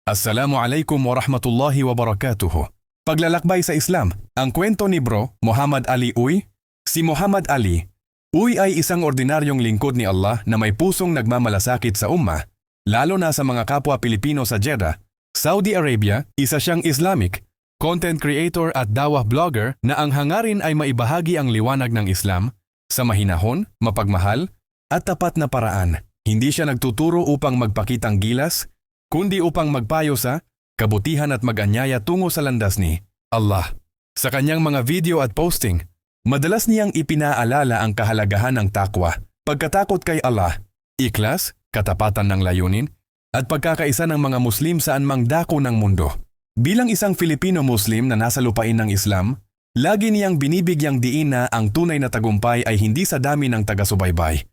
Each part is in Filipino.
Assalamualaikum warahmatullahi wabarakatuh. Paglalakbay sa Islam, ang kwento ni Bro Muhammad Ali Uy. Si Muhammad Ali Uy ay isang ordinaryong lingkod ni Allah na may pusong nagmamalasakit sa umma, lalo na sa mga kapwa Pilipino sa Jeddah, Saudi Arabia. Isa siyang Islamic content creator at dawah blogger na ang hangarin ay maibahagi ang liwanag ng Islam sa mahinahon, mapagmahal, at tapat na paraan. Hindi siya nagtuturo upang magpakitang gilas, kundi upang magpayo sa kabutihan at mag-anyaya tungo sa landas ni Allah. Sa kanyang mga video at posting, madalas niyang ipinaalala ang kahalagahan ng takwa, pagkatakot kay Allah, ikhlas, katapatan ng layunin, at pagkakaisa ng mga Muslim saan mang dako ng mundo. Bilang isang Filipino Muslim na nasa lupain ng Islam, lagi niyang binibigyang diin na ang tunay na tagumpay ay hindi sa dami ng taga-subaybay,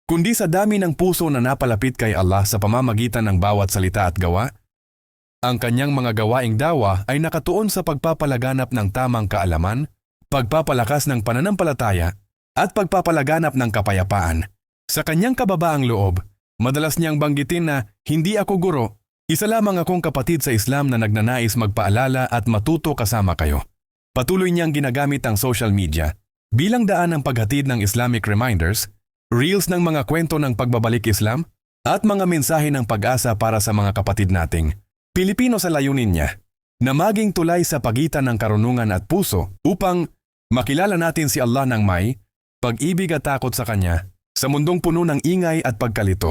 kundi sa dami ng puso na napalapit kay Allah sa pamamagitan ng bawat salita at gawa. Ang kanyang mga gawaing dawa ay nakatuon sa pagpapalaganap ng tamang kaalaman, pagpapalakas ng pananampalataya, at pagpapalaganap ng kapayapaan. Sa kanyang kababaang loob, madalas niyang banggitin na, "Hindi ako guro, isa lamang akong kapatid sa Islam na nagnanais magpaalala at matuto kasama kayo." Patuloy niyang ginagamit ang social media bilang daan ng paghatid ng Islamic reminders, reels ng mga kwento ng pagbabalik Islam, at mga mensahe ng pag-asa para sa mga kapatid nating Pilipino sa layunin niya na maging tulay sa pagitan ng karunungan at puso upang makilala natin si Allah ng may pag-ibig at takot sa Kanya sa mundong puno ng ingay at pagkalito.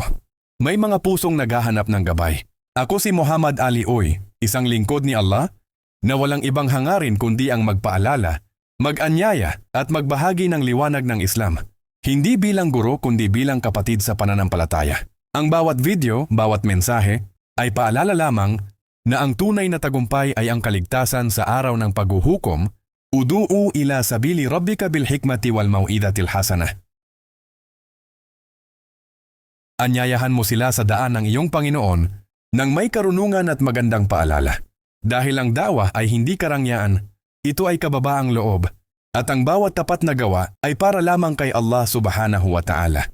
May mga pusong naghahanap ng gabay. Ako si Muhammad Ali Uy, isang lingkod ni Allah na walang ibang hangarin kundi ang magpaalala, mag-anyaya at magbahagi ng liwanag ng Islam. Hindi bilang guro kundi bilang kapatid sa pananampalataya. Ang bawat video, bawat mensahe ay paalala lamang na ang tunay na tagumpay ay ang kaligtasan sa araw ng paghuhukom. Udu'u ila sabili rabbika bil hikmati wal mau'idatil hasanah. Anyayahan mo sila sa daan ng iyong Panginoon nang may karunungan at magandang paalala. Dahil ang dawa ay hindi karangyaan, ito ay kababaang loob, at ang bawat tapat na gawa ay para lamang kay Allah subhanahu wa ta'ala.